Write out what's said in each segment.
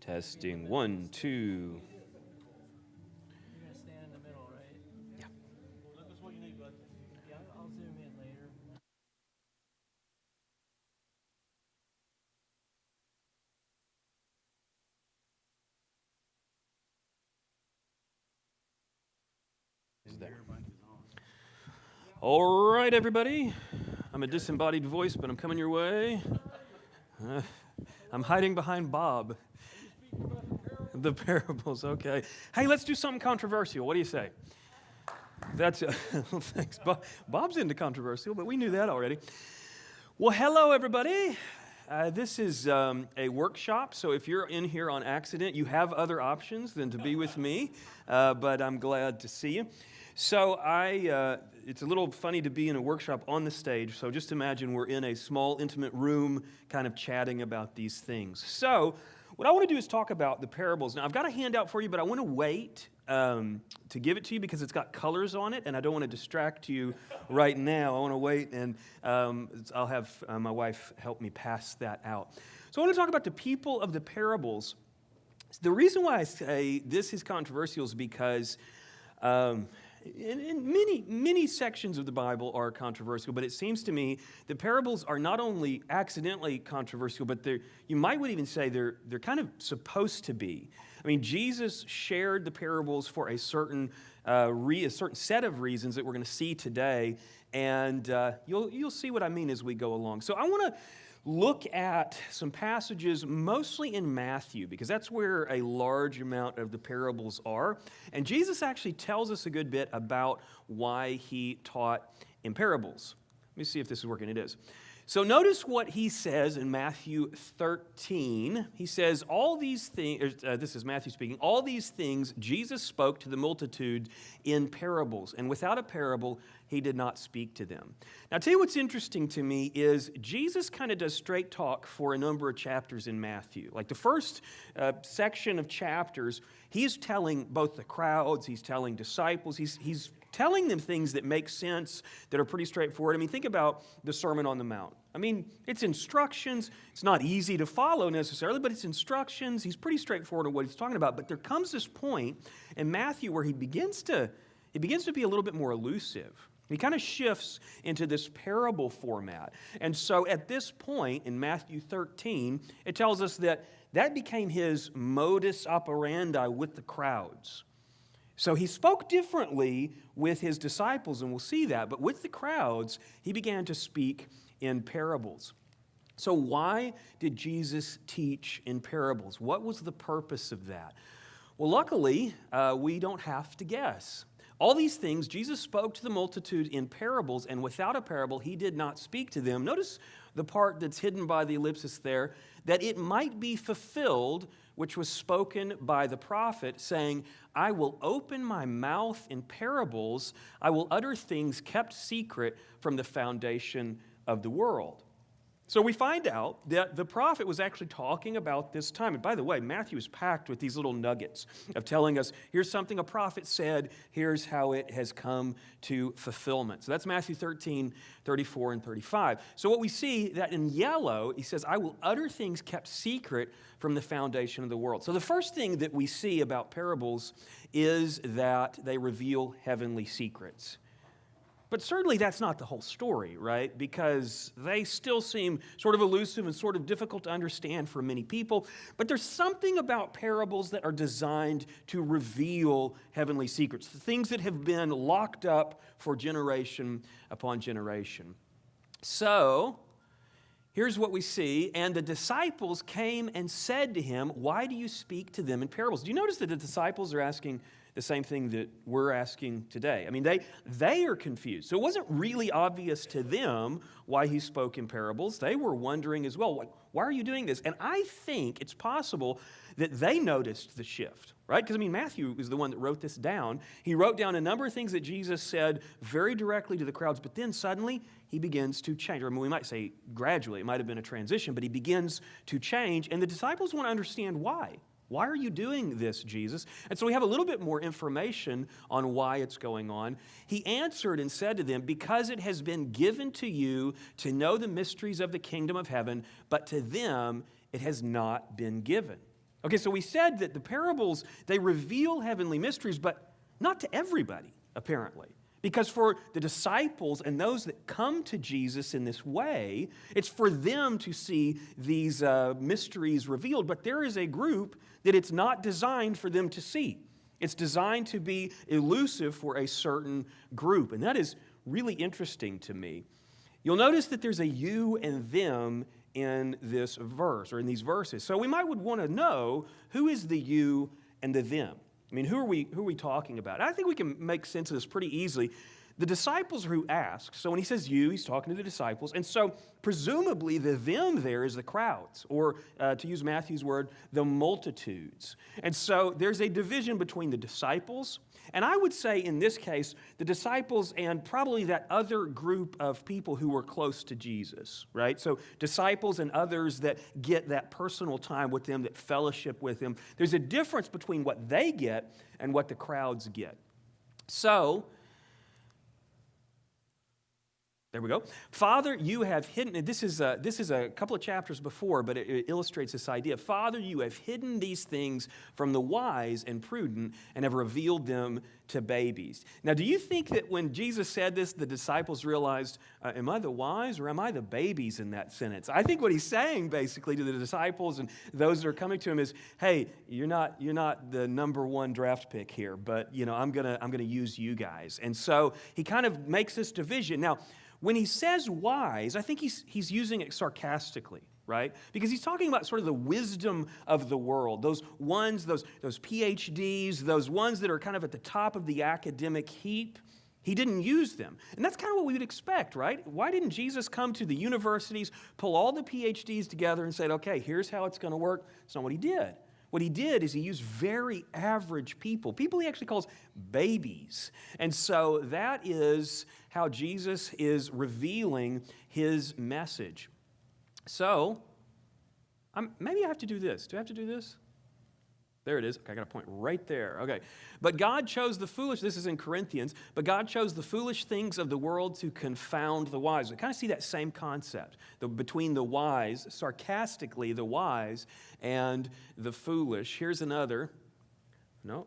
Testing, 1, 2. You're going to stand in the middle, right? Yeah. Look, that's what you need, bud. Yeah, I'll zoom in later. Is there. All right, everybody. I'm a disembodied voice, but I'm coming your way. I'm hiding behind Bob. The parables, okay. Hey, let's do something controversial. What do you say? That's thanks. Bob's into controversial, but we knew that already. Well, hello, everybody. This is a workshop, so if you're in here on accident, you have other options than to be with me, but I'm glad to see you. So it's a little funny to be in a workshop on the stage, so just imagine we're in a small, intimate room kind of chatting about these things. So what I want to do is talk about the parables. Now, I've got a handout for you, but I want to wait to give it to you because it's got colors on it, and I don't want to distract you right now. I want to wait, and I'll have my wife help me pass that out. So I want to talk about the people of the parables. The reason why I say this is controversial is because in many sections of the Bible are controversial, but it seems to me the parables are not only accidentally controversial, but you might would even say they're kind of supposed to be. I mean, Jesus shared the parables for a certain set of reasons that we're going to see today, and you'll see what I mean as we go along. So I want to look at some passages mostly in Matthew, because that's where a large amount of the parables are. And Jesus actually tells us a good bit about why he taught in parables. Let me see if this is working. It is. So notice what he says in Matthew 13. He says, all these things, this is Matthew speaking, all these things Jesus spoke to the multitude in parables, and without a parable, he did not speak to them. Now, I'll tell you what's interesting to me is Jesus kind of does straight talk for a number of chapters in Matthew. Like the first section of chapters, he's telling both the crowds, he's telling disciples, he's telling them things that make sense, that are pretty straightforward. I mean, think about the Sermon on the Mount. I mean, it's instructions. It's not easy to follow necessarily, but it's instructions. He's pretty straightforward in what he's talking about. But there comes this point in Matthew where he begins to be a little bit more elusive. He kind of shifts into this parable format. And so at this point in Matthew 13, it tells us that became his modus operandi with the crowds. So he spoke differently with his disciples, and we'll see that. But with the crowds, he began to speak in parables. So why did Jesus teach in parables? What was the purpose of that? Well, luckily, we don't have to guess. All these things, Jesus spoke to the multitude in parables, and without a parable, he did not speak to them. Notice the part that's hidden by the ellipsis there, that it might be fulfilled, which was spoken by the prophet, saying, I will open my mouth in parables, I will utter things kept secret from the foundation of the world. So we find out that the prophet was actually talking about this time. And by the way, Matthew is packed with these little nuggets of telling us, here's something a prophet said, here's how it has come to fulfillment. So that's Matthew 13, 34, and 35. So what we see that in yellow, he says, I will utter things kept secret from the foundation of the world. So the first thing that we see about parables is that they reveal heavenly secrets. But certainly that's not the whole story, right? Because they still seem sort of elusive and sort of difficult to understand for many people. But there's something about parables that are designed to reveal heavenly secrets, the things that have been locked up for generation upon generation. So here's what we see. And the disciples came and said to him, why do you speak to them in parables? Do you notice that the disciples are asking the same thing that we're asking today? I mean, they are confused. So it wasn't really obvious to them why he spoke in parables. They were wondering as well, why are you doing this? And I think it's possible that they noticed the shift, right? Because, I mean, Matthew is the one that wrote this down. He wrote down a number of things that Jesus said very directly to the crowds, but then suddenly he begins to change. Or I mean, we might say gradually. It might have been a transition, but he begins to change, and the disciples want to understand why. Why are you doing this, Jesus? And so we have a little bit more information on why it's going on. He answered and said to them, because it has been given to you to know the mysteries of the kingdom of heaven, but to them it has not been given. Okay, so we said that the parables, they reveal heavenly mysteries, but not to everybody, apparently. Because for the disciples and those that come to Jesus in this way, it's for them to see these mysteries revealed. But there is a group that it's not designed for them to see. It's designed to be elusive for a certain group. And that is really interesting to me. You'll notice that there's a you and them in this verse, or in these verses. So we might would want to know, who is the you and the them? I mean, who are we talking about? I think we can make sense of this pretty easily. The disciples are who ask. So when he says you, he's talking to the disciples. And so presumably the them there is the crowds, or to use Matthew's word, the multitudes. And so there's a division between the disciples, and I would say in this case, the disciples and probably that other group of people who were close to Jesus, right? So disciples and others that get that personal time with them, that fellowship with him. There's a difference between what they get and what the crowds get. So, there we go. Father, you have hidden, and this is a couple of chapters before, but it illustrates this idea. Father, you have hidden these things from the wise and prudent and have revealed them to babies. Now, do you think that when Jesus said this, the disciples realized, am I the wise or am I the babies in that sentence? I think what he's saying basically to the disciples and those that are coming to him is, hey, you're not the number one draft pick here, but I'm gonna use you guys. And so he kind of makes this division. Now, when he says wise, I think he's using it sarcastically, right? Because he's talking about sort of the wisdom of the world, those ones, those PhDs, those ones that are kind of at the top of the academic heap. He didn't use them. And that's kind of what we would expect, right? Why didn't Jesus come to the universities, pull all the PhDs together and say, okay, here's how it's going to work? That's not what he did. What he did is he used very average people he actually calls babies. And so that is how Jesus is revealing his message. So, maybe I have to do this. Do I have to do this? There it is. Okay, I got a point right there. Okay. But God chose the foolish, this is in Corinthians, but God chose the foolish things of the world to confound the wise. We kind of see that same concept between the wise, sarcastically, the wise and the foolish. Here's another. No.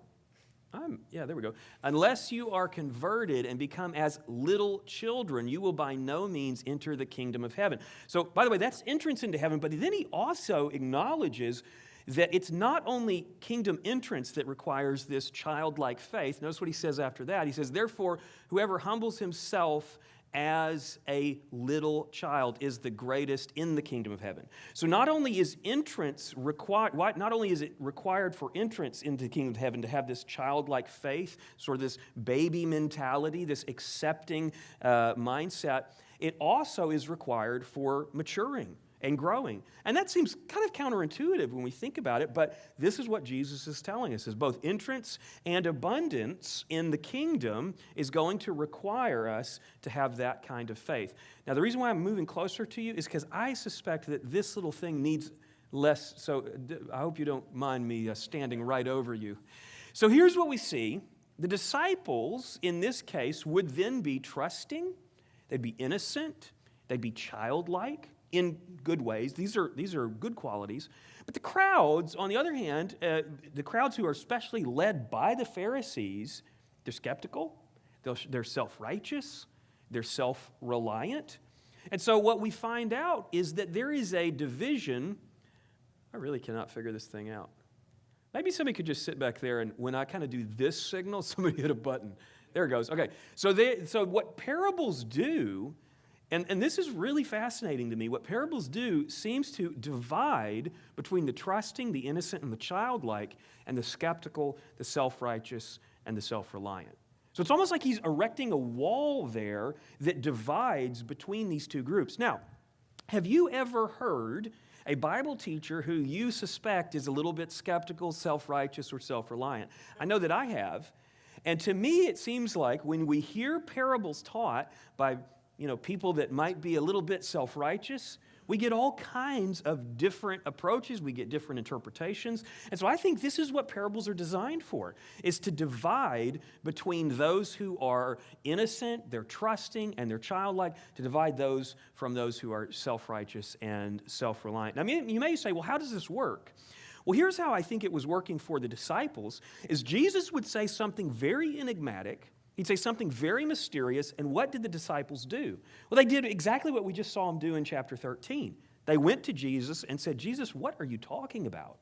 There we go. Unless you are converted and become as little children, you will by no means enter the kingdom of heaven. So, by the way, that's entrance into heaven, but then he also acknowledges that it's not only kingdom entrance that requires this childlike faith. Notice what he says after that. He says, therefore, whoever humbles himself as a little child is the greatest in the kingdom of heaven. So not only is entrance required, not only is it required for entrance into the kingdom of heaven to have this childlike faith, sort of this baby mentality, this accepting mindset, it also is required for maturing and growing. And that seems kind of counterintuitive when we think about it, but this is what Jesus is telling us, is both entrance and abundance in the kingdom is going to require us to have that kind of faith. Now, the reason why I'm moving closer to you is because I suspect that this little thing needs less, so I hope you don't mind me standing right over you. So here's what we see. The disciples, in this case, would then be trusting, they'd be innocent, they'd be childlike, in good ways. These are good qualities. But the crowds, on the other hand, the crowds who are especially led by the Pharisees, they're skeptical, they're self-righteous, they're self-reliant. And so what we find out is that there is a division. I really cannot figure this thing out. Maybe somebody could just sit back there and when I kind of do this signal, somebody hit a button. There it goes. Okay, so what parables do, and this is really fascinating to me. What parables do seems to divide between the trusting, the innocent, and the childlike, and the skeptical, the self-righteous, and the self-reliant. So it's almost like he's erecting a wall there that divides between these two groups. Now, have you ever heard a Bible teacher who you suspect is a little bit skeptical, self-righteous, or self-reliant? I know that I have. And to me, it seems like when we hear parables taught by people that might be a little bit self-righteous, we get all kinds of different approaches, we get different interpretations. And so I think this is what parables are designed for, is to divide between those who are innocent, they're trusting, and they're childlike, to divide those from those who are self-righteous and self-reliant. Now, you may say, well, how does this work? Well, here's how I think it was working for the disciples, is Jesus would say something very enigmatic. He'd say something very mysterious, and what did the disciples do? Well, they did exactly what we just saw them do in chapter 13. They went to Jesus and said, Jesus, what are you talking about?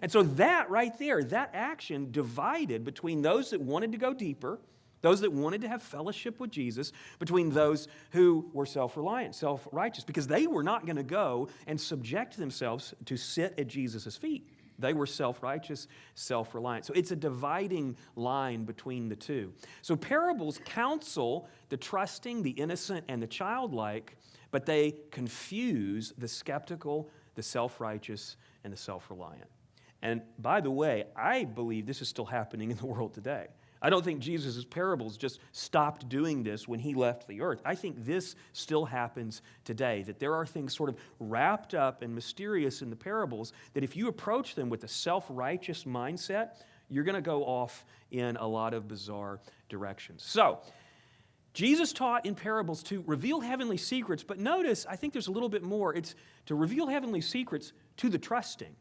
And so that right there, that action divided between those that wanted to go deeper, those that wanted to have fellowship with Jesus, between those who were self-reliant, self-righteous, because they were not going to go and subject themselves to sit at Jesus' feet. They were self-righteous, self-reliant. So it's a dividing line between the two. So parables counsel the trusting, the innocent, and the childlike, but they confuse the skeptical, the self-righteous, and the self-reliant. And by the way, I believe this is still happening in the world today. I don't think Jesus' parables just stopped doing this when he left the earth. I think this still happens today, that there are things sort of wrapped up and mysterious in the parables that if you approach them with a self-righteous mindset, you're going to go off in a lot of bizarre directions. So, Jesus taught in parables to reveal heavenly secrets, but notice, I think there's a little bit more. It's to reveal heavenly secrets to the trusting.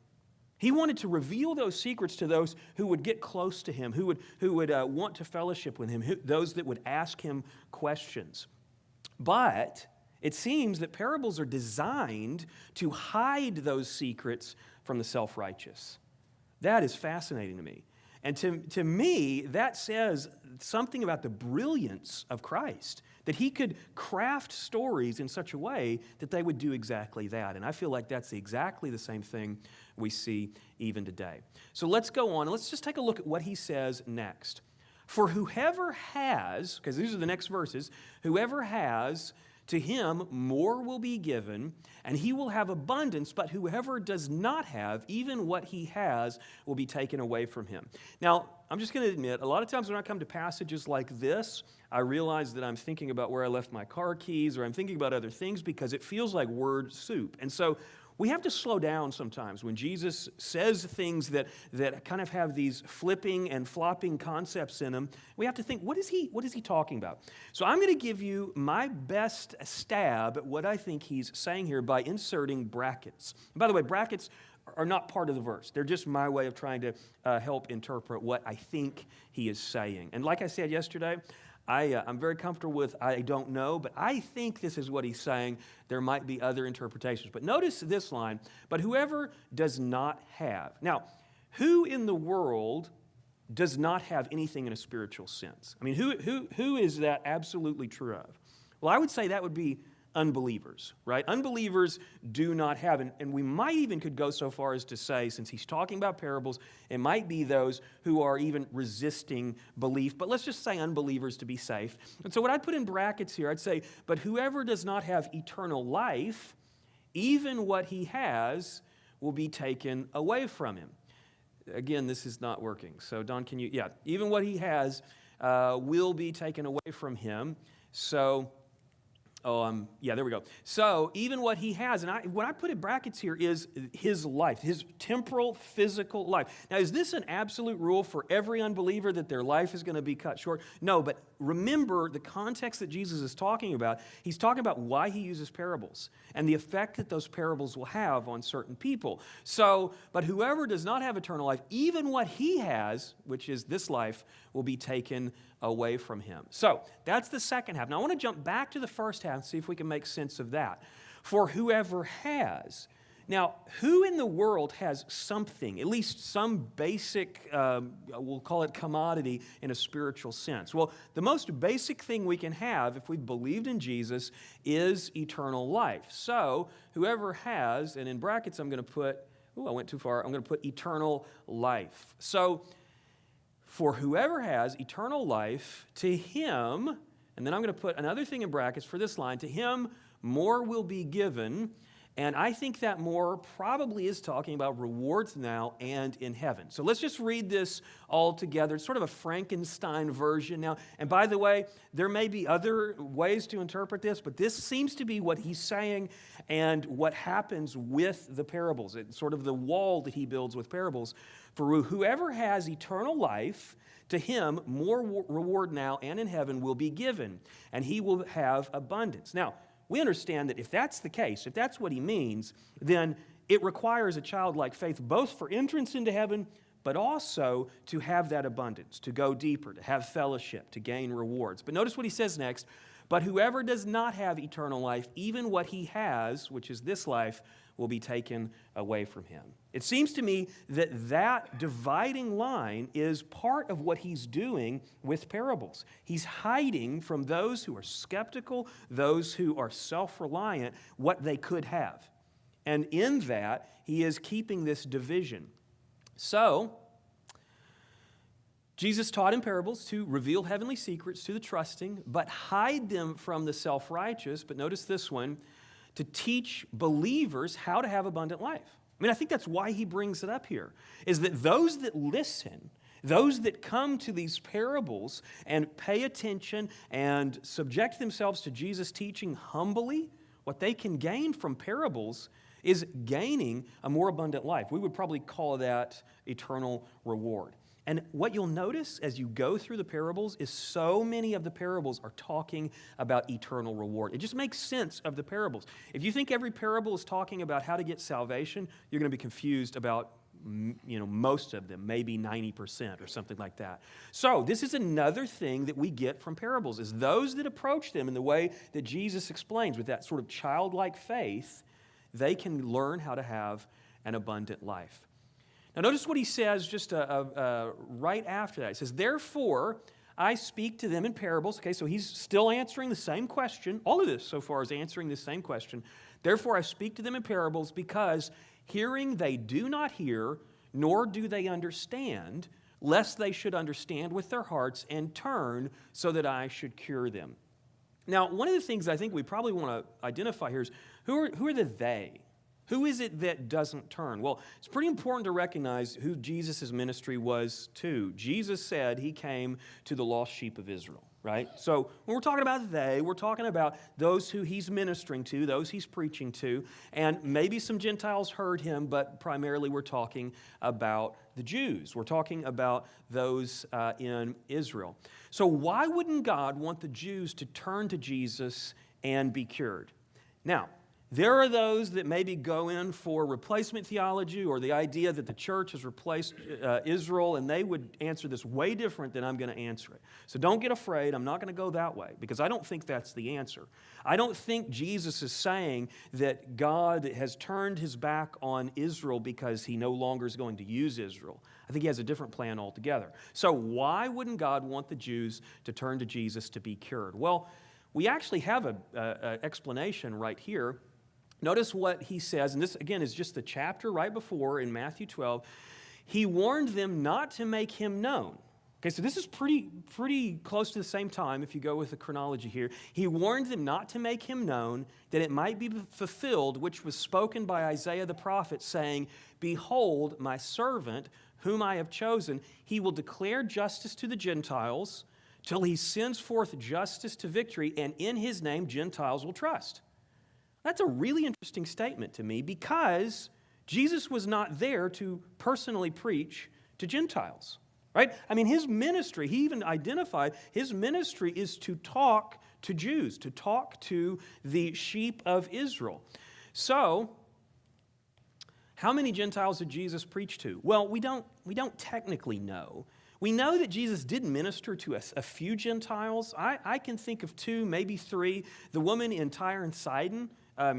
He wanted to reveal those secrets to those who would get close to him, who would want to fellowship with him, those that would ask him questions. But it seems that parables are designed to hide those secrets from the self-righteous. That is fascinating to me. And to me, that says something about the brilliance of Christ, that he could craft stories in such a way that they would do exactly that. And I feel like that's exactly the same thing we see even today. So let's go on, and let's just take a look at what he says next. For whoever has, because these are the next verses, whoever has, to him more will be given, and he will have abundance, but whoever does not have, even what he has, will be taken away from him. Now, I'm just going to admit, a lot of times when I come to passages like this, I realize that I'm thinking about where I left my car keys, or I'm thinking about other things because it feels like word soup. And so we have to slow down sometimes when Jesus says things that kind of have these flipping and flopping concepts in them. We have to think, what is he talking about? So I'm going to give you my best stab at what I think he's saying here by inserting brackets. And by the way, brackets are not part of the verse. They're just my way of trying to help interpret what I think he is saying. And like I said yesterday, I'm very comfortable with I don't know, but I think this is what he's saying. There might be other interpretations. But notice this line, but whoever does not have. Now, who in the world does not have anything in a spiritual sense? I mean, who is that absolutely true of? Well, I would say that would be unbelievers, right? Unbelievers do not have, and we might even could go so far as to say, since he's talking about parables, it might be those who are even resisting belief, but let's just say unbelievers to be safe. And so what I'd put in brackets here, I'd say, but whoever does not have eternal life, even what he has will be taken away from him. Again, this is not working. So Don, can you, even what he has will be taken away from him. So there we go. So even what he has, and what I put in brackets here is his life, his temporal, physical life. Now, is this an absolute rule for every unbeliever that their life is going to be cut short? No, but remember the context that Jesus is talking about. He's talking about why he uses parables and the effect that those parables will have on certain people. So, but whoever does not have eternal life, even what he has, which is this life, will be taken away from him. So that's the second half. Now I want to jump back to the first half and see if we can make sense of that. For whoever has. Now, who in the world has something, at least some basic, we'll call it commodity in a spiritual sense? Well, the most basic thing we can have if we've believed in Jesus is eternal life. So whoever has, and in brackets I'm going to put, I went too far, I'm going to put eternal life. So for whoever has eternal life, to him, and then I'm going to put another thing in brackets for this line, to him more will be given, and I think that more probably is talking about rewards now and in heaven. So let's just read this all together. It's sort of a Frankenstein version now. And by the way, there may be other ways to interpret this, but this seems to be what he's saying and what happens with the parables. It's sort of the wall that he builds with parables. For whoever has eternal life, to him more reward now and in heaven will be given, and he will have abundance. Now, we understand that if that's the case, if that's what he means, then it requires a childlike faith both for entrance into heaven, but also to have that abundance, to go deeper, to have fellowship, to gain rewards. But notice what he says next. But whoever does not have eternal life, even what he has, which is this life, will be taken away from him. It seems to me that that dividing line is part of what he's doing with parables. He's hiding from those who are skeptical, those who are self-reliant, what they could have. And in that, he is keeping this division. So, Jesus taught in parables to reveal heavenly secrets to the trusting, but hide them from the self-righteous. But notice this one, to teach believers how to have abundant life. I mean, I think that's why he brings it up here, is that those that listen, those that come to these parables and pay attention and subject themselves to Jesus' teaching humbly, what they can gain from parables is gaining a more abundant life. We would probably call that eternal reward. And what you'll notice as you go through the parables is so many of the parables are talking about eternal reward. It just makes sense of the parables. If you think every parable is talking about how to get salvation, you're going to be confused about most of them, maybe 90% or something like that. So this is another thing that we get from parables, is those that approach them in the way that Jesus explains, with that sort of childlike faith, they can learn how to have an abundant life. Now notice what he says just right after that. He says, therefore, I speak to them in parables. Okay, so he's still answering the same question. All of this so far is answering the same question. Therefore, I speak to them in parables because hearing they do not hear, nor do they understand, lest they should understand with their hearts and turn so that I should cure them. Now, one of the things I think we probably want to identify here is who are the they? Who is it that doesn't turn? Well, it's pretty important to recognize who Jesus' ministry was to. Jesus said he came to the lost sheep of Israel, right? So when we're talking about they, we're talking about those who he's ministering to, those he's preaching to, and maybe some Gentiles heard him, but primarily we're talking about the Jews. We're talking about those in Israel. So why wouldn't God want the Jews to turn to Jesus and be cured? Now, there are those that maybe go in for replacement theology or the idea that the church has replaced Israel, and they would answer this way different than I'm going to answer it. So don't get afraid. I'm not going to go that way because I don't think that's the answer. I don't think Jesus is saying that God has turned his back on Israel because he no longer is going to use Israel. I think he has a different plan altogether. So why wouldn't God want the Jews to turn to Jesus to be cured? Well, we actually have an explanation right here. Notice what he says, and this again is just the chapter right before in Matthew 12. He warned them not to make him known. Okay, so this is pretty close to the same time if you go with the chronology here. He warned them not to make him known, that it might be fulfilled, which was spoken by Isaiah the prophet, saying, behold, my servant, whom I have chosen, he will declare justice to the Gentiles till he sends forth justice to victory, and in his name Gentiles will trust. That's a really interesting statement to me because Jesus was not there to personally preach to Gentiles, right? I mean, his ministry, he even identified, his ministry is to talk to Jews, to talk to the sheep of Israel. So, how many Gentiles did Jesus preach to? Well, we don't technically know. We know that Jesus did minister to a few Gentiles. I can think of 2, maybe 3. The woman in Tyre and Sidon,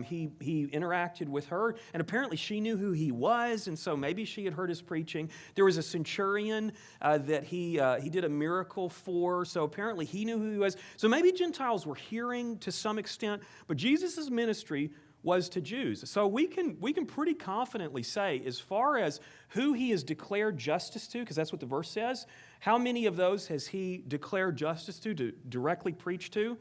he interacted with her, and apparently she knew who he was, and so maybe she had heard his preaching. There was a centurion that he did a miracle for, so apparently he knew who he was. So maybe Gentiles were hearing to some extent, but Jesus' ministry was to Jews. So we can pretty confidently say, as far as who he has declared justice to, because that's what the verse says, how many of those has he declared justice to directly preach to?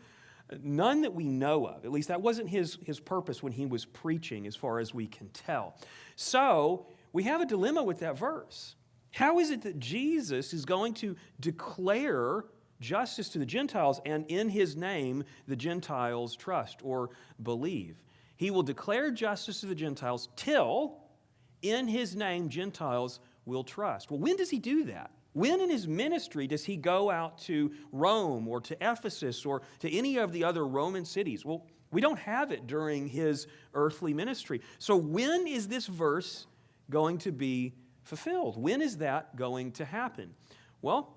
None that we know of. At least that wasn't his purpose when he was preaching, as far as we can tell. So we have a dilemma with that verse. How is it that Jesus is going to declare justice to the Gentiles, and in his name the Gentiles trust or believe? He will declare justice to the Gentiles till in his name Gentiles will trust. Well, when does he do that? When in his ministry does he go out to Rome or to Ephesus or to any of the other Roman cities? Well, We don't have it during his earthly ministry. So when is this verse going to be fulfilled? When is that going to happen? Well,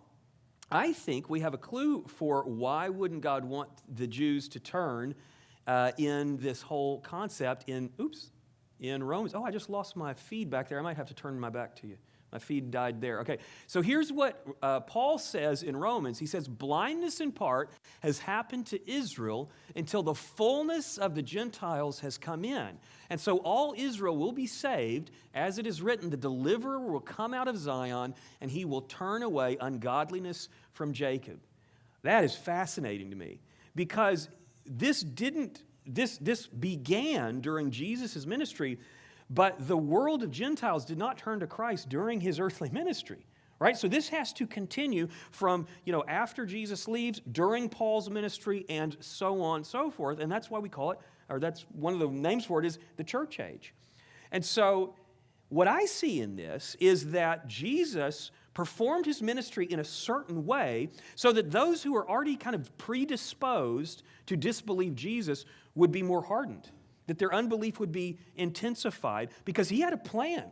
I think we have a clue for why wouldn't God want the Jews to turn in this whole concept in Romans. Oh, I just lost my feed back there. I might have to turn my back to you. My feed died there. Okay, so here's what Paul says in Romans. He says, blindness in part has happened to Israel until the fullness of the Gentiles has come in. And so all Israel will be saved. As it is written, the deliverer will come out of Zion, and he will turn away ungodliness from Jacob. That is fascinating to me, because this began during Jesus' ministry, but the world of Gentiles did not turn to Christ during his earthly ministry, right? So this has to continue from, after Jesus leaves, during Paul's ministry, and so on and so forth. And that's why we call it, or that's one of the names for it, is the church age. And so what I see in this is that Jesus performed his ministry in a certain way so that those who are already kind of predisposed to disbelieve Jesus would be more hardened, that their unbelief would be intensified, because he had a plan.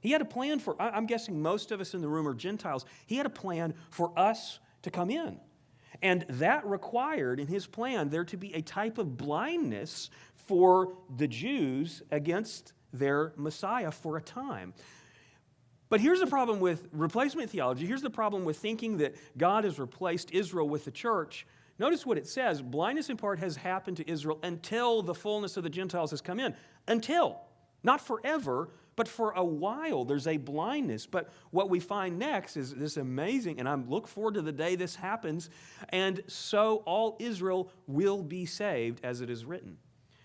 He had a plan for, I'm guessing most of us in the room are Gentiles, he had a plan for us to come in. And that required in his plan there to be a type of blindness for the Jews against their Messiah for a time. But here's the problem with replacement theology. Here's the problem with thinking that God has replaced Israel with the church. Notice what it says. Blindness in part has happened to Israel until the fullness of the Gentiles has come in. Until. Not forever, but for a while there's a blindness. But what we find next is this amazing, and I look forward to the day this happens, and so all Israel will be saved, as it is written.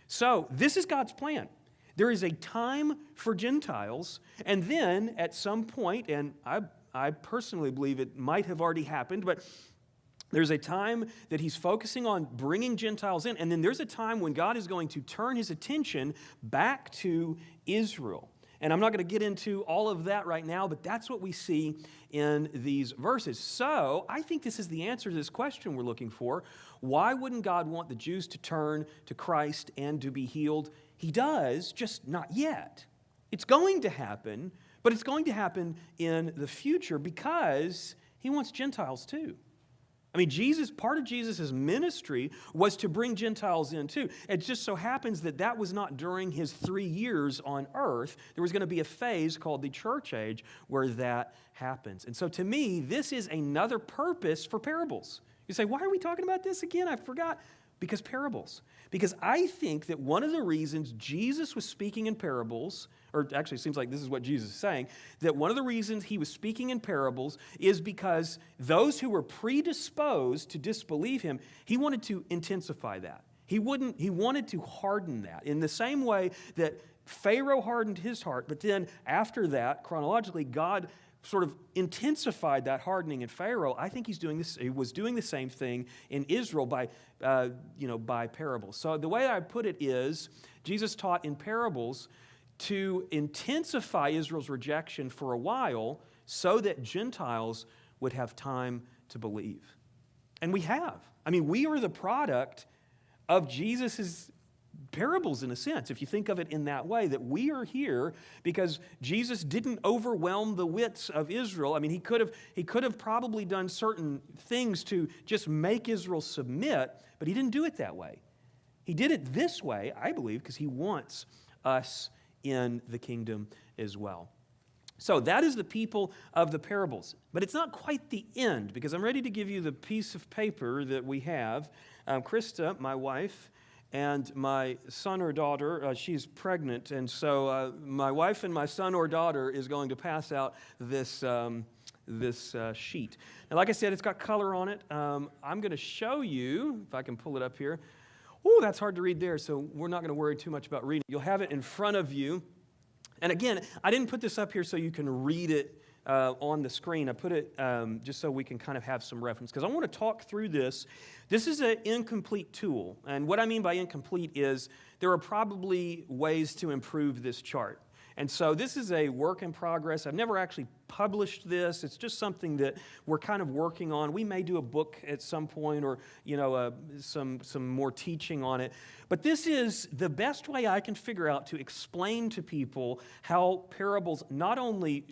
So this is God's plan. There is a time for Gentiles, and then at some point, and I personally believe it might have already happened, but there's a time that he's focusing on bringing Gentiles in, and then there's a time when God is going to turn his attention back to Israel. And I'm not going to get into all of that right now, but that's what we see in these verses. So I think this is the answer to this question we're looking for. Why wouldn't God want the Jews to turn to Christ and to be healed? He does, just not yet. It's going to happen, but it's going to happen in the future because he wants Gentiles too. I mean, part of Jesus' ministry was to bring Gentiles in too. It just so happens that that was not during his 3 years on earth. There was going to be a phase called the church age where that happens. And so to me, this is another purpose for parables. You say, why are we talking about this again? I forgot. Because parables. Because I think that one of the reasons Jesus was speaking in parables, or actually it seems like this is what Jesus is saying, that one of the reasons he was speaking in parables is because those who were predisposed to disbelieve him, he wanted to intensify that. He wanted to harden that in the same way that Pharaoh hardened his heart, but then after that, chronologically, God sort of intensified that hardening in Pharaoh. I think he was doing the same thing in Israel by parables. So the way I put it is, Jesus taught in parables to intensify Israel's rejection for a while so that Gentiles would have time to believe. And we have. I mean, we are the product of Jesus' parables in a sense, if you think of it in that way, that we are here because Jesus didn't overwhelm the wits of Israel. I mean, he could have probably done certain things to just make Israel submit, but he didn't do it that way. He did it this way, I believe, because he wants us in the kingdom as well. So that is the people of the parables. But it's not quite the end, because I'm ready to give you the piece of paper that we have. Krista, my wife, and my son or daughter, she's pregnant, and so my wife and my son or daughter is going to pass out this sheet. Now, like I said, it's got color on it. I'm going to show you, if I can pull it up here. Oh, that's hard to read there, so we're not going to worry too much about reading. You'll have it in front of you. And again, I didn't put this up here so you can read it on the screen. I put it just so we can kind of have some reference, because I want to talk through this. This is an incomplete tool, and what I mean by incomplete is there are probably ways to improve this chart. And so this is a work in progress. I've never actually published this. It's just something that we're kind of working on. We may do a book at some point, or some more teaching on it. But this is the best way I can figure out to explain to people how parables not only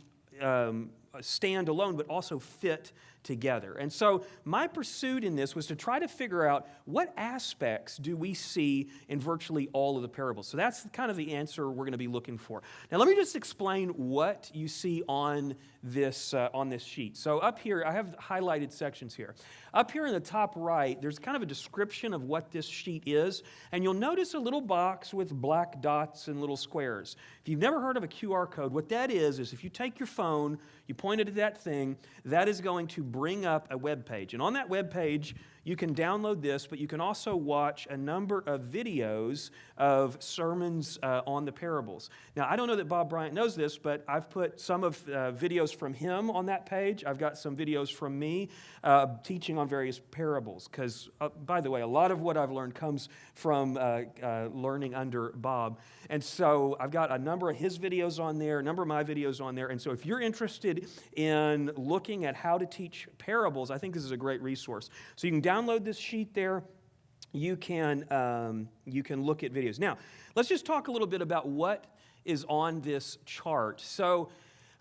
stand alone, but also fit together. And so my pursuit in this was to try to figure out what aspects do we see in virtually all of the parables. So that's kind of the answer we're going to be looking for. Now let me just explain what you see on this sheet. So up here, I have highlighted sections here. Up here in the top right, there's kind of a description of what this sheet is, and you'll notice a little box with black dots and little squares. If you've never heard of a QR code, what that is if you take your phone, you point it at that thing, that is going to bring up a web page. And on that web page, you can download this, but you can also watch a number of videos of sermons on the parables. Now, I don't know that Bob Bryant knows this, but I've put some of videos from him on that page. I've got some videos from me teaching on various parables, because, by the way, a lot of what I've learned comes from learning under Bob. And so I've got a number of his videos on there, a number of my videos on there. And so if you're interested in looking at how to teach parables, I think this is a great resource. So you can download this sheet there. You can look at videos. Now, let's just talk a little bit about what is on this chart. So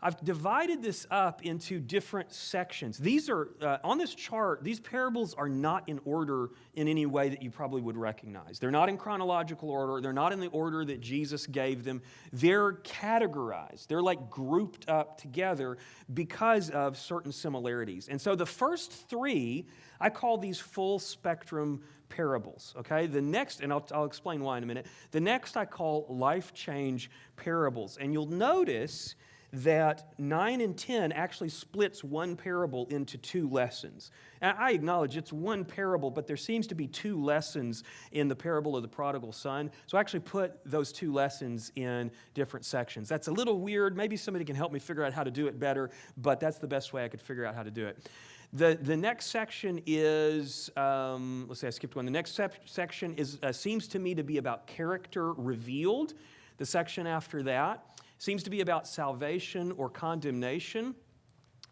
I've divided this up into different sections. These are, on this chart, these parables are not in order in any way that you probably would recognize. They're not in chronological order. They're not in the order that Jesus gave them. They're categorized. They're like grouped up together because of certain similarities. And so the first three, I call these full spectrum parables, okay? The next, and I'll explain why in a minute. The next I call life change parables. And you'll notice that 9 and 10 actually splits one parable into two lessons. And I acknowledge it's one parable, but there seems to be two lessons in the parable of the prodigal son. So I actually put those two lessons in different sections. That's a little weird. Maybe somebody can help me figure out how to do it better, but that's the best way I could figure out how to do it. The next section is, let's see, I skipped one. The next section seems to me to be about character revealed. The section after that seems to be about salvation or condemnation.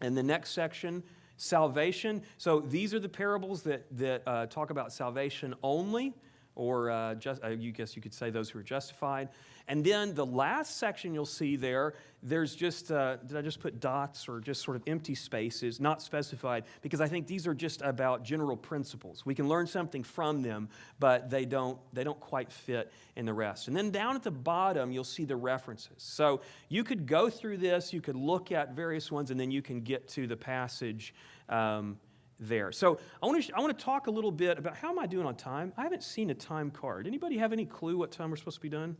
And the next section, salvation. So these are the parables that talk about salvation only, or I guess you could say those who are justified. And then the last section you'll see there's just, did I just put dots or just sort of empty spaces, not specified, because I think these are just about general principles. We can learn something from them, but they don't quite fit in the rest. And then down at the bottom, you'll see the references. So you could go through this, you could look at various ones, and then you can get to the passage there. So I want to talk a little bit about how am I doing on time? I haven't seen a time card. Anybody have any clue what time we're supposed to be done?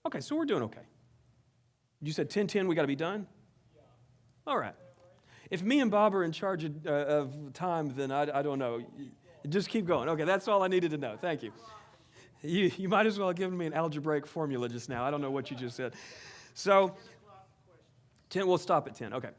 Okay, so we're doing okay. You said 10:10, we got to be done? Yeah. All right. If me and Bob are in charge of time, then I don't know. Just keep going. Okay, that's all I needed to know. Thank you. You might as well have given me an algebraic formula just now. I don't know what you just said. So 10, we'll stop at 10. Okay.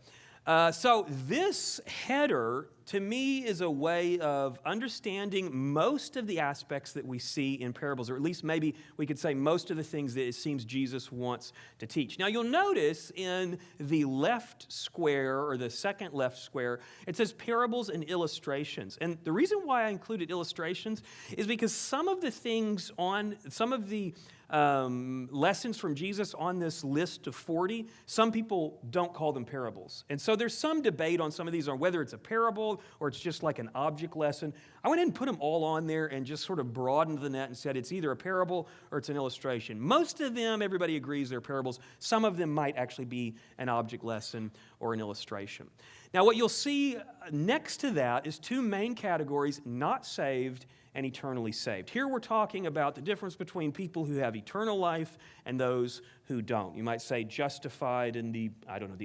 So this header, to me, is a way of understanding most of the aspects that we see in parables, or at least maybe we could say most of the things that it seems Jesus wants to teach. Now, you'll notice in the left square, or the second left square, it says parables and illustrations. And the reason why I included illustrations is because some of the things on, some of the lessons from Jesus on this list of 40, some people don't call them parables. And so there's some debate on some of these on whether it's a parable or it's just like an object lesson. I went ahead and put them all on there and just sort of broadened the net and said it's either a parable or it's an illustration. Most of them, everybody agrees they're parables. Some of them might actually be an object lesson or an illustration. Now, what you'll see next to that is two main categories: not saved and eternally saved. Here we're talking about the difference between people who have eternal life and those who don't. You might say justified and the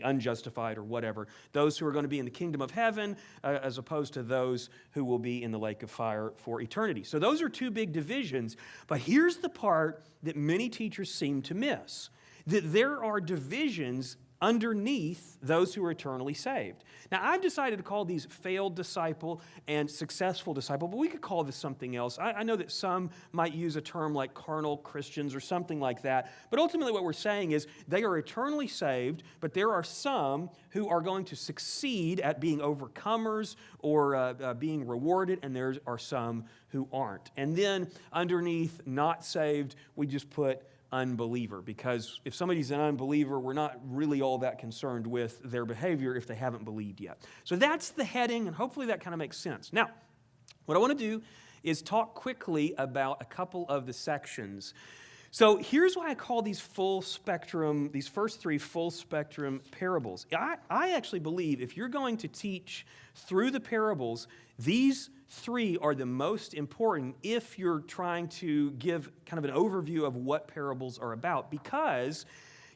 unjustified or whatever. Those who are going to be in the kingdom of heaven as opposed to those who will be in the lake of fire for eternity. So those are two big divisions. But here's the part that many teachers seem to miss: that there are divisions underneath those who are eternally saved. Now, I've decided to call these failed disciple and successful disciple, but we could call this something else. I know that some might use a term like carnal Christians or something like that, but ultimately what we're saying is they are eternally saved, but there are some who are going to succeed at being overcomers or being rewarded, and there are some who aren't. And then underneath not saved, we just put unbeliever, because if somebody's an unbeliever, we're not really all that concerned with their behavior if they haven't believed yet. So that's the heading, and hopefully that kind of makes sense. Now, what I want to do is talk quickly about a couple of the sections. So here's why I call these full spectrum, these first three full spectrum parables. I actually believe if you're going to teach through the parables, these three are the most important if you're trying to give kind of an overview of what parables are about, because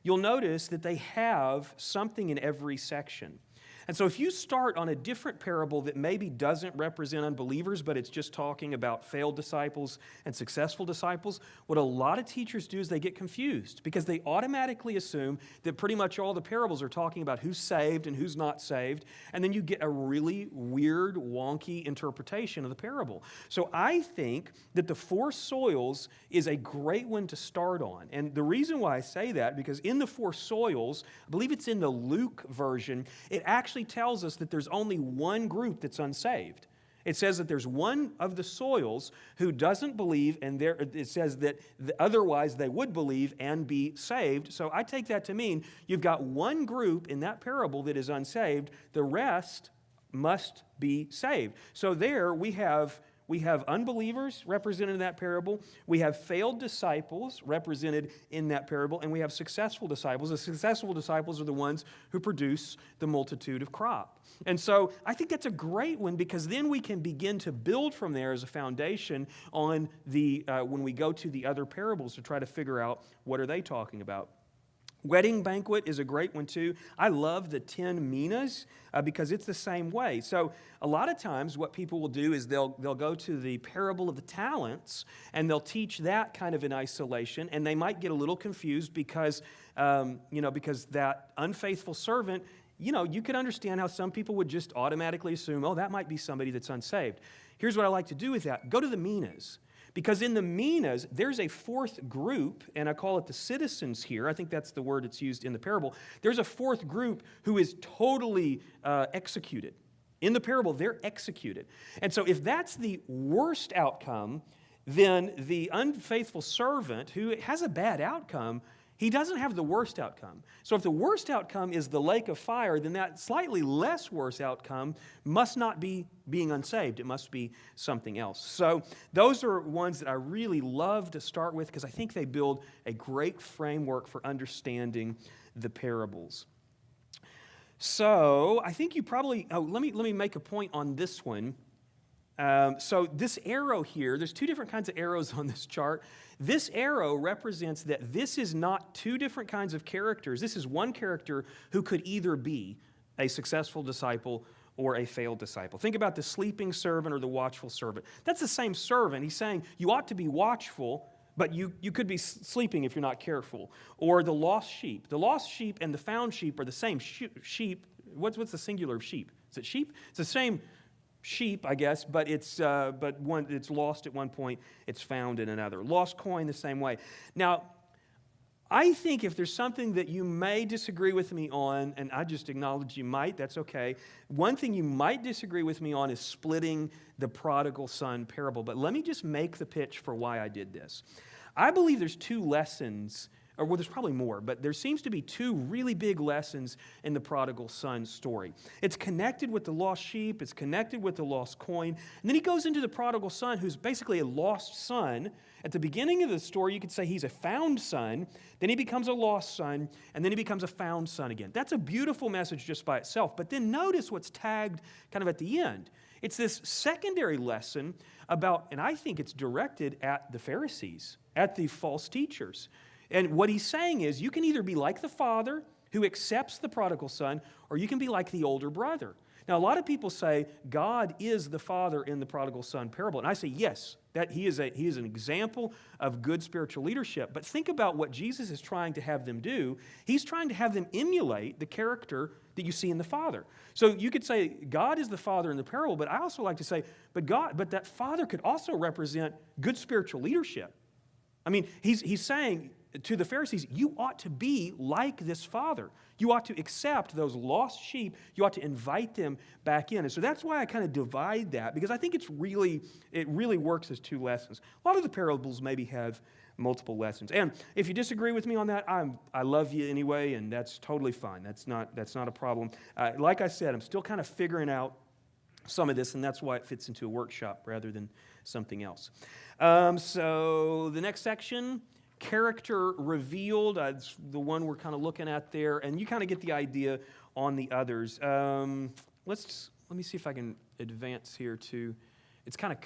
you'll notice that they have something in every section. And so if you start on a different parable that maybe doesn't represent unbelievers, but it's just talking about failed disciples and successful disciples, what a lot of teachers do is they get confused because they automatically assume that pretty much all the parables are talking about who's saved and who's not saved, and then you get a really weird, wonky interpretation of the parable. So I think that the four soils is a great one to start on. And the reason why I say that, because in the four soils, I believe it's in the Luke version, it actually tells us that there's only one group that's unsaved. It says that there's one of the soils who doesn't believe, and it says that otherwise they would believe and be saved. So I take that to mean you've got one group in that parable that is unsaved. The rest must be saved. So there we have unbelievers represented in that parable, we have failed disciples represented in that parable, and we have successful disciples. The successful disciples are the ones who produce the multitude of crop. And so I think that's a great one, because then we can begin to build from there as a foundation on when we go to the other parables to try to figure out what are they talking about. Wedding banquet is a great one too. I love the 10 minas because it's the same way. So a lot of times what people will do is they'll go to the parable of the talents and they'll teach that kind of in isolation, and they might get a little confused because that unfaithful servant, you could understand how some people would just automatically assume, oh, that might be somebody that's unsaved. Here's what I like to do with that. Go to the minas. Because in the minas, there's a fourth group, and I call it the citizens here. I think that's the word that's used in the parable. There's a fourth group who is totally executed. In the parable, they're executed. And so if that's the worst outcome, then the unfaithful servant who has a bad outcome, he doesn't have the worst outcome. So if the worst outcome is the lake of fire, then that slightly less worse outcome must not be being unsaved. It must be something else. So those are ones that I really love to start with because I think they build a great framework for understanding the parables. So I think you probably, let me make a point on this one. So this arrow here, there's two different kinds of arrows on this chart. This arrow represents that this is not two different kinds of characters. This is one character who could either be a successful disciple or a failed disciple. Think about the sleeping servant or the watchful servant. That's the same servant. He's saying you ought to be watchful, but you could be sleeping if you're not careful. Or the lost sheep. The lost sheep and the found sheep are the same sheep. What's the singular of sheep? Is it sheep? It's the same sheep, I guess, but it's lost at one point, it's found in another. Lost coin the same way. Now, I think if there's something that you may disagree with me on, and I just acknowledge you might, that's okay. One thing you might disagree with me on is splitting the prodigal son parable, but let me just make the pitch for why I did this. I believe there's two lessons, or well, there's probably more, but there seems to be two really big lessons in the prodigal son story. It's connected with the lost sheep, it's connected with the lost coin, and then he goes into the prodigal son, who's basically a lost son. At the beginning of the story, you could say he's a found son, then he becomes a lost son, and then he becomes a found son again. That's a beautiful message just by itself, but then notice what's tagged kind of at the end. It's this secondary lesson about, and I think it's directed at the Pharisees, at the false teachers. And what he's saying is you can either be like the father who accepts the prodigal son, or you can be like the older brother. Now, a lot of people say God is the Father in the prodigal son parable. And I say, yes, that he is an example of good spiritual leadership. But think about what Jesus is trying to have them do. He's trying to have them emulate the character that you see in the Father. So you could say God is the Father in the parable, but I also like to say, but that Father could also represent good spiritual leadership. I mean, he's saying to the Pharisees, you ought to be like this Father. You ought to accept those lost sheep. You ought to invite them back in. And so that's why I kind of divide that, because I think it really works as two lessons. A lot of the parables maybe have multiple lessons. And if you disagree with me on that, I love you anyway, and that's totally fine. That's not a problem. Like I said, I'm still kind of figuring out some of this, and that's why it fits into a workshop rather than something else. So the next section, character revealed. That's the one we're kind of looking at there, and you kind of get the idea on the others. Let me see if I can advance here too. It's kind of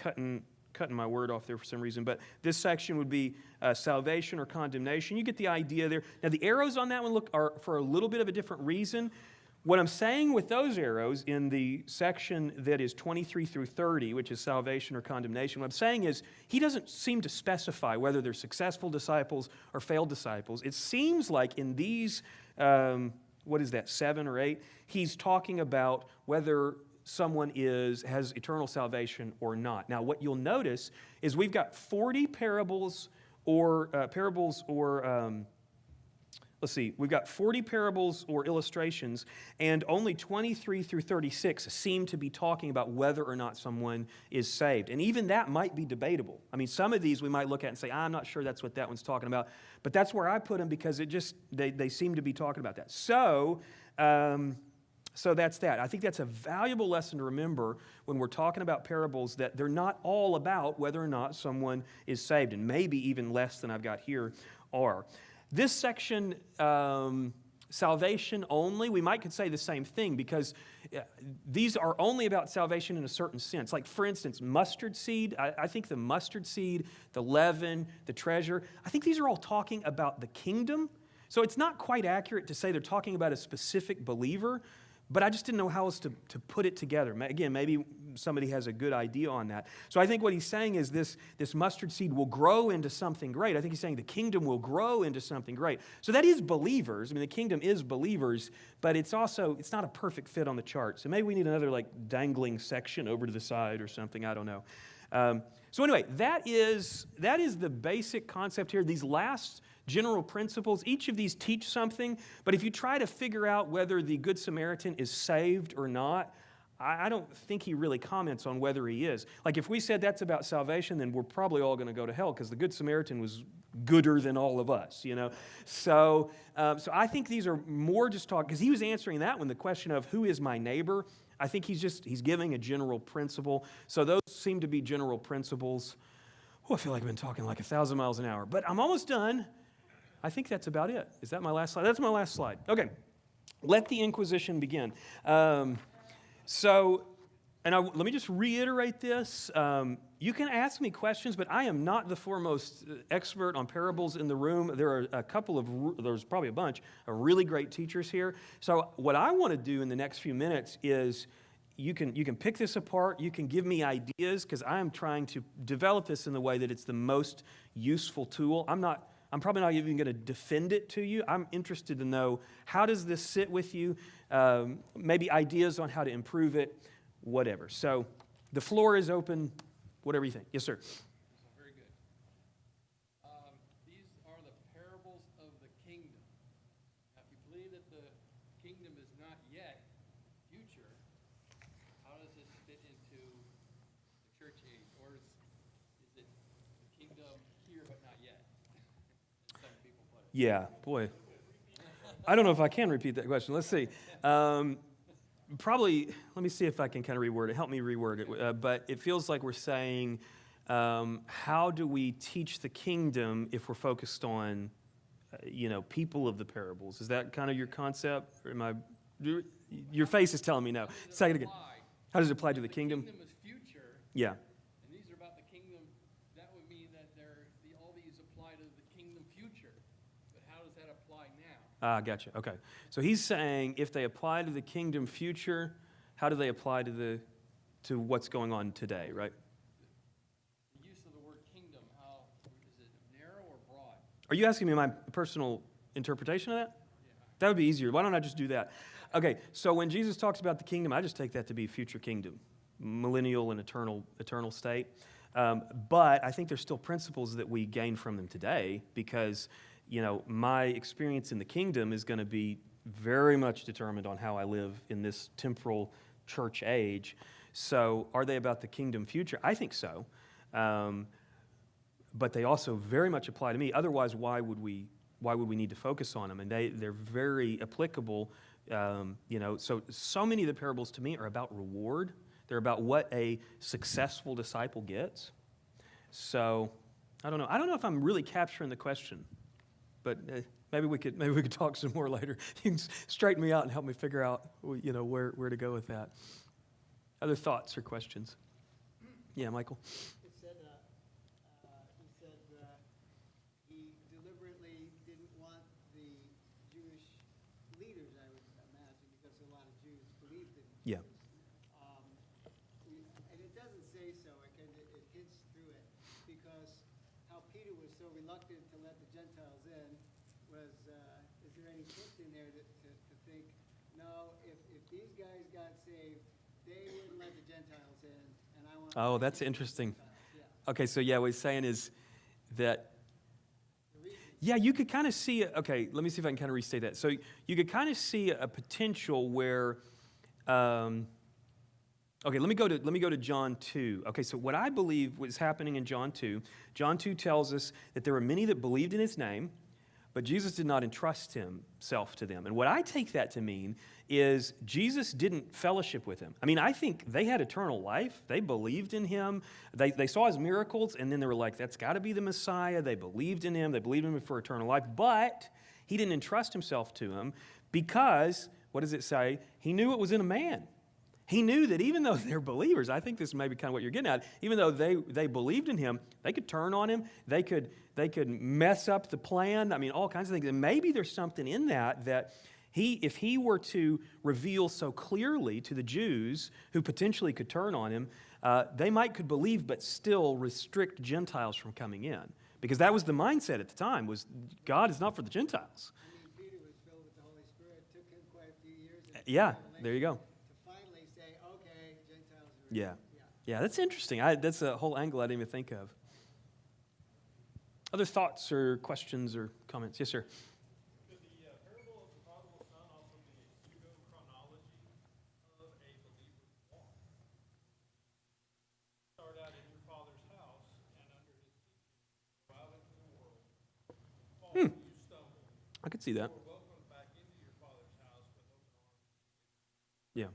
cutting my word off there for some reason, but this section would be salvation or condemnation. You get the idea there. Now the arrows on that one are for a little bit of a different reason. What I'm saying with those arrows in the section that is 23 through 30, which is salvation or condemnation, what I'm saying is he doesn't seem to specify whether they're successful disciples or failed disciples. It seems like in these, 7 or 8, he's talking about whether someone has eternal salvation or not. Now, what you'll notice is we've got 40 we've got 40 parables or illustrations, and only 23 through 36 seem to be talking about whether or not someone is saved. And even that might be debatable. I mean, some of these we might look at and say, I'm not sure that's what that one's talking about. But that's where I put them because they seem to be talking about that. So that's that. I think that's a valuable lesson to remember when we're talking about parables, that they're not all about whether or not someone is saved, and maybe even less than I've got here are. This section, salvation only, we could say the same thing, because these are only about salvation in a certain sense. Like, for instance, mustard seed. I think the mustard seed, the leaven, the treasure, I think these are all talking about the kingdom. So it's not quite accurate to say they're talking about a specific believer, but I just didn't know how else to put it together. Again, maybe somebody has a good idea on that. So I think what he's saying is this mustard seed will grow into something great. I think he's saying the kingdom will grow into something great. So that is believers. I mean, the kingdom is believers, but it's not a perfect fit on the chart. So maybe we need another dangling section over to the side or something. I don't know. So anyway, that is the basic concept here. These last general principles, each of these teach something, but if you try to figure out whether the Good Samaritan is saved or not, I don't think he really comments on whether he is. Like, if we said that's about salvation, then we're probably all going to go to hell, because the Good Samaritan was gooder than all of us, you know. So I think these are more just talk, because he was answering that one, the question of who is my neighbor. I think he's giving a general principle. So those seem to be general principles. Oh, I feel like I've been talking like 1,000 miles an hour, but I'm almost done. I think that's about it. Is that my last slide? That's my last slide. Okay. Let the Inquisition begin. Let me just reiterate this. You can ask me questions, but I am not the foremost expert on parables in the room. There are there's probably a bunch of really great teachers here. So what I want to do in the next few minutes is you can pick this apart. You can give me ideas, because I am trying to develop this in the way that it's the most useful tool. I'm probably not even going to defend it to you. I'm interested to know, how does this sit with you? Maybe ideas on how to improve it, whatever. So the floor is open, whatever you think. Yes, sir. Very good. These are the parables of the kingdom. Now, if you believe that the kingdom is not yet future, how does this fit into the church age? Or is it the kingdom here but not yet? Some people put it. Yeah, boy. I don't know if I can repeat that question. Let's see. Probably, let me see if I can kind of reword it. Help me reword it. But it feels like we're saying, how do we teach the kingdom if we're focused on, people of the parables? Is that kind of your concept? Or your face is telling me no. Say it again. How does it apply to the kingdom? The kingdom is future. Yeah. And these are about the kingdom. That would mean that all these apply to the kingdom future. But how does that apply now? Gotcha. Okay. So he's saying if they apply to the kingdom future, how do they apply to what's going on today, right? The use of the word kingdom, how, is it narrow or broad? Are you asking me my personal interpretation of that? That would be easier. Why don't I just do that? Okay, so when Jesus talks about the kingdom, I just take that to be future kingdom, millennial and eternal state. But I think there's still principles that we gain from them today because, my experience in the kingdom is going to be very much determined on how I live in this temporal church age. So are they about the kingdom future? I think so. But they also very much apply to me. Otherwise, why would we need to focus on them? And they're very applicable. So many of the parables to me are about reward. They're about what a successful disciple gets. So I don't know. I don't know if I'm really capturing the question, but maybe we could talk some more later. You can straighten me out and help me figure out where to go with that. Other thoughts or questions? Yeah, Michael. It said, he said he deliberately didn't want the Jewish leaders, I would imagine, because a lot of Jews believed in Yeah. Jesus. And it doesn't say so, it hints through it, because how Peter was so reluctant to let the Gentiles in was, is there any hint in there to think, no, if these guys got saved, they wouldn't let the Gentiles in, and I want. Oh, that's interesting. Yeah. Okay, so what he's saying is that, The reason. yeah, you could kind of see, okay, let me see if I can kind of restate that. So you could kind of see a potential where, okay, let me go to John 2. Okay, so what I believe was happening in John 2 tells us that there were many that believed in his name, but Jesus did not entrust himself to them. And what I take that to mean is Jesus didn't fellowship with him. I mean, I think they had eternal life. They believed in him. They saw his miracles, and then they were like, that's got to be the Messiah. They believed in him. They believed in him for eternal life. But he didn't entrust himself to him because, what does it say? He knew it was in a man. He knew that even though they're believers, I think this may be kind of what you're getting at, even though they believed in him, they could turn on him, they could mess up the plan, I mean, all kinds of things. And maybe there's something in that if he were to reveal so clearly to the Jews who potentially could turn on him, they could believe but still restrict Gentiles from coming in. Because that was the mindset at the time, was God is not for the Gentiles. I mean, Peter was filled with the Holy Spirit. It took him quite a few years. Yeah, there you go. To finally say, okay, Gentiles are. Yeah. Yeah, that's interesting. That's a whole angle I didn't even think of. Other thoughts or questions or comments? Yes, sir. Could the parable of the prodigal son also be a pseudo-chronology of a believer's walk? Start out in your father's house, and under his teaching, go out into the world, fall, you stumble, I could see that. or welcome back into your father's house with open arms. Yeah.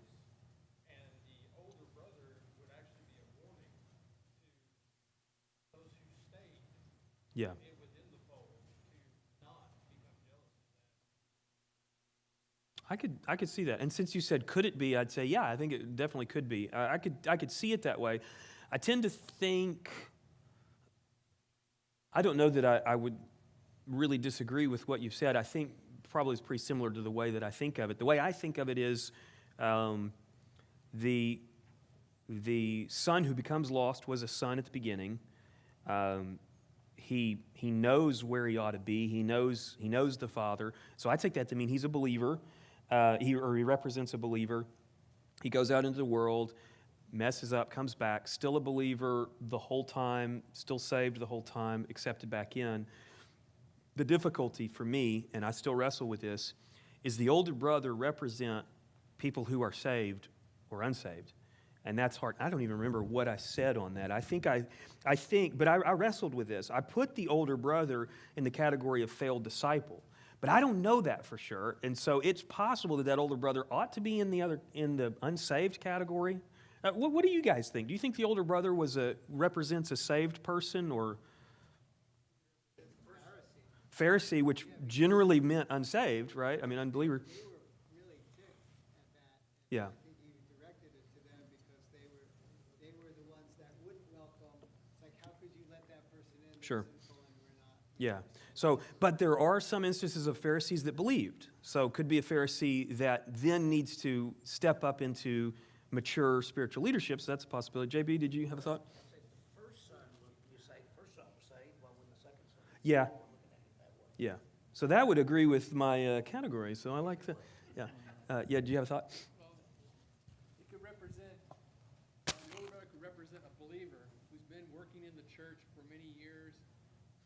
And the older brother would actually be a warning to those who stayed Yeah. within the fold to not become jealous of that. I could see that. And since you said could it be, I'd say yeah, I think it definitely could be. I could see it that way. I tend to think, I don't know that I would really disagree with what you've said. I think probably it's pretty similar to the way that I think of it. The way I think of it is the son who becomes lost was a son at the beginning. He knows where he ought to be. He knows the Father. So I take that to mean he's a believer. He represents a believer. He goes out into the world, messes up, comes back, still a believer the whole time, still saved the whole time, accepted back in. The difficulty for me, and I still wrestle with this, is the older brother represent people who are saved or unsaved. And that's hard. I don't even remember what I said on that. I think, but I wrestled with this. I put the older brother in the category of failed disciple, but I don't know that for sure. And so it's possible that older brother ought to be in the unsaved category. What do you guys think? Do you think the older brother represents a saved person or Pharisee, which generally meant unsaved, right? I mean, unbeliever. They were really ticked at that. Yeah. I think he directed it to them because they were the ones that wouldn't welcome. It's like, how could you let that person in? They're Sure. sinful and we're not. Yeah. So, but there are some instances of Pharisees that believed. So it could be a Pharisee that then needs to step up into mature spiritual leadership, so that's a possibility. JB, did you have a thought? Yeah. Yeah. So that would agree with my category, so I like that. Yeah. Yeah, do you have a thought? Well, it could represent, the older brother could represent a believer who's been working in the church for many years,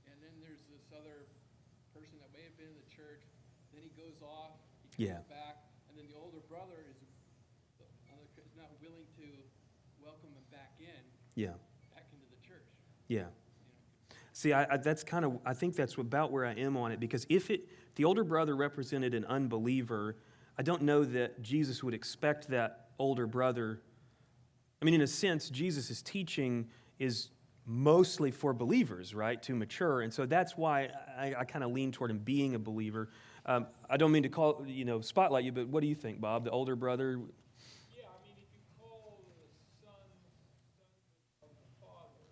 and then there's this other person that may have been in the church, then he goes off, he comes back, and then the older brother is not willing to welcome him back in, back into the church. Yeah. See, that's kind of, I think that's about where I am on it, because if the older brother represented an unbeliever, I don't know that Jesus would expect that older brother. I mean, in a sense, Jesus' teaching is mostly for believers, right, to mature, and so that's why I kind of lean toward him being a believer. I don't mean to spotlight you, but what do you think, Bob? The older brother? Yeah, I mean, if you call the son of the father,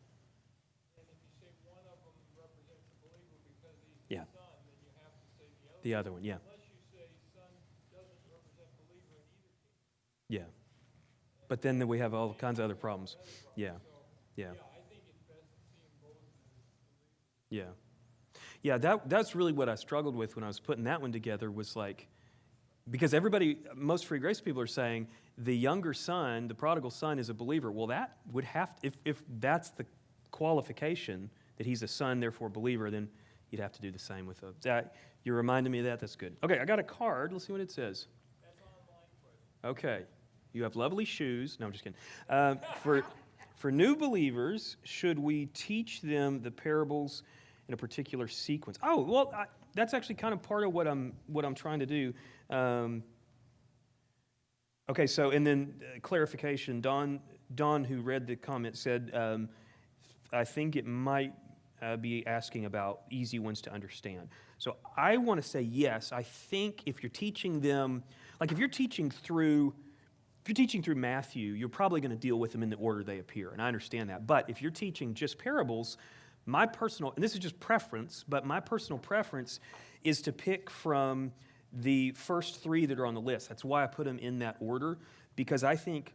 and if you say one of them represents a believer because he's the son, then you have to say the other one, yeah. Unless you say son doesn't represent believer in either case. Yeah. But then we have all kinds of other problems. Yeah. Yeah. I think it's best to see them both as believers. Yeah. Yeah, that's really what I struggled with when I was putting that one together, was like, because most free grace people are saying the younger son, the prodigal son, is a believer. Well, that would have to, if that's the qualification, that he's a son, therefore believer, then you'd have to do the same with that. You reminded me of that. That's good. Okay, I got a card. Let's see what it says. That's online question. Okay. You have lovely shoes. No, I'm just kidding. For new believers, should we teach them the parables in a particular sequence? Oh, well, that's actually kind of part of what I'm trying to do. Okay, so, and then clarification. Don, who read the comment, said, I think it might be asking about easy ones to understand. So I want to say yes. I think if you're teaching them, like if you're teaching through Matthew, you're probably going to deal with them in the order they appear, and I understand that. But if you're teaching just parables, my personal, and this is just preference, but my personal preference is to pick from the first three that are on the list. That's why I put them in that order, because I think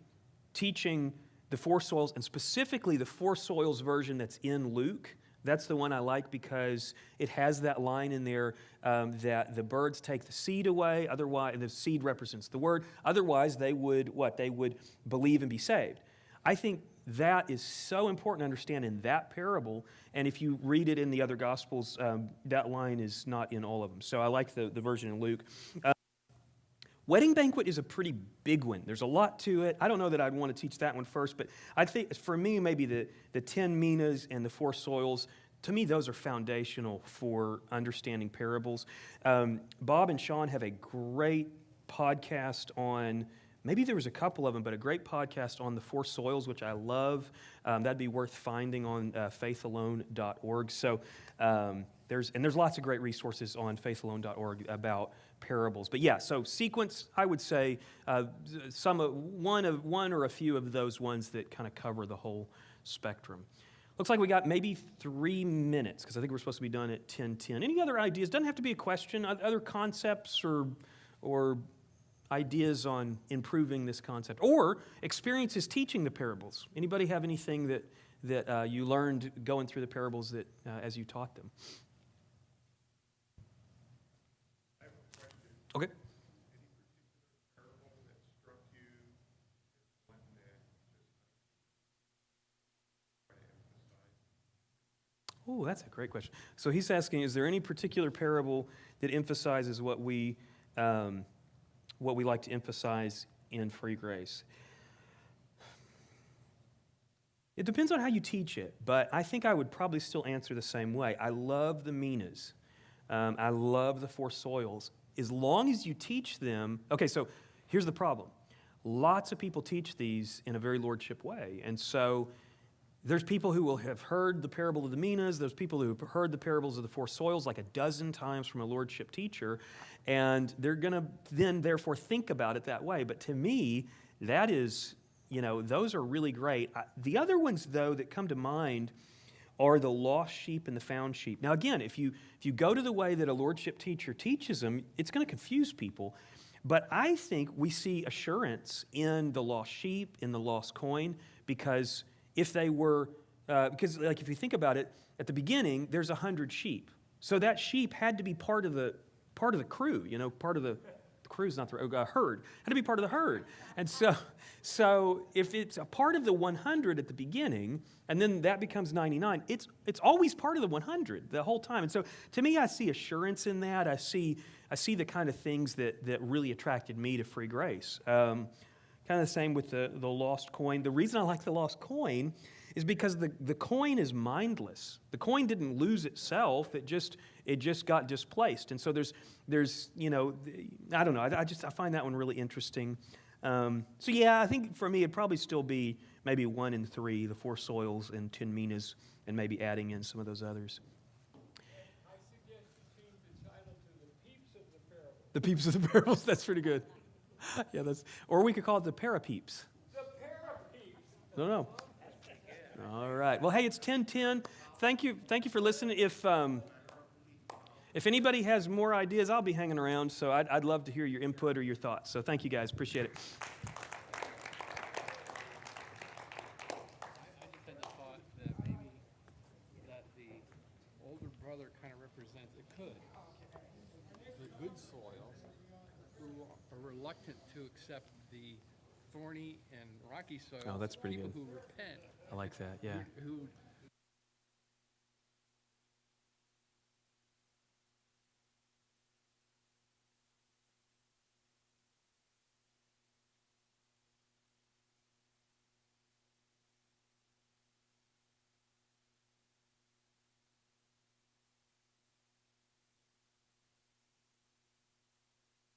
teaching the four soils, and specifically the four soils version that's in Luke, that's the one I like because it has that line in there that the birds take the seed away. Otherwise, the seed represents the word. Otherwise, they would believe and be saved. I think that is so important to understand in that parable. And if you read it in the other Gospels, that line is not in all of them. So I like the version in Luke. Wedding banquet is a pretty big one. There's a lot to it. I don't know that I'd want to teach that one first, but I think for me, maybe the 10 minas and the four soils, to me, those are foundational for understanding parables. Bob and Sean have a great podcast on, maybe there was a couple of them, but a great podcast on the four soils, which I love. That'd be worth finding on faithalone.org. So there's lots of great resources on faithalone.org about parables. But yeah, so sequence, I would say one or a few of those ones that kind of cover the whole spectrum. Looks like we got maybe 3 minutes, because I think we're supposed to be done at 10:10. Any other ideas? Doesn't have to be a question. Other concepts or ideas on improving this concept, or experiences teaching the parables. Anybody have anything that you learned going through the parables that as you taught them? I have a question. Okay. Any particular parable that struck you as one that just try to emphasize? Oh, that's a great question. So he's asking, is there any particular parable that emphasizes what we like to emphasize in free grace? It depends on how you teach it, but I think I would probably still answer the same way. I love the minas. I love the four soils. As long as you teach them, okay, so here's the problem. Lots of people teach these in a very lordship way, and so there's people who will have heard the parable of the minas. There's people who have heard the parables of the four soils like a dozen times from a lordship teacher, and they're going to then therefore think about it that way. But to me, that is, those are really great. The other ones, though, that come to mind are the lost sheep and the found sheep. Now, again, if you go to the way that a lordship teacher teaches them, it's going to confuse people. But I think we see assurance in the lost sheep, in the lost coin, because if they were, because like if you think about it, at the beginning there's 100 sheep, so that sheep had to be part of the crew, part of the crew's not the herd, had to be part of the herd, and so if it's a part of the 100 at the beginning, and then that becomes 99, it's always part of the 100 the whole time. And so to me, I see assurance in that. I see the kind of things that really attracted me to free grace. Kind of the same with the lost coin. The reason I like the lost coin is because the coin is mindless. The coin didn't lose itself. It just got displaced. And so there's I don't know. I find that one really interesting. So yeah, I think for me it'd probably still be maybe 1 and 3, the 4 soils and 10 minas, and maybe adding in some of those others. I suggest you change the title to The Peeps of the Parable. The peeps of the parables. That's pretty good. Yeah, or we could call it the parapeeps. The Parapeeps. No. All right. Well, hey, it's 10:10. Thank you for listening. If anybody has more ideas, I'll be hanging around. So I'd love to hear your input or your thoughts. So thank you guys. Appreciate it. I just had the thought that maybe that the older brother kind of represents, it could, the good soils who are reluctant to accept the thorny and rocky soils. Oh, that's pretty people good. who repent, I like that. Yeah. who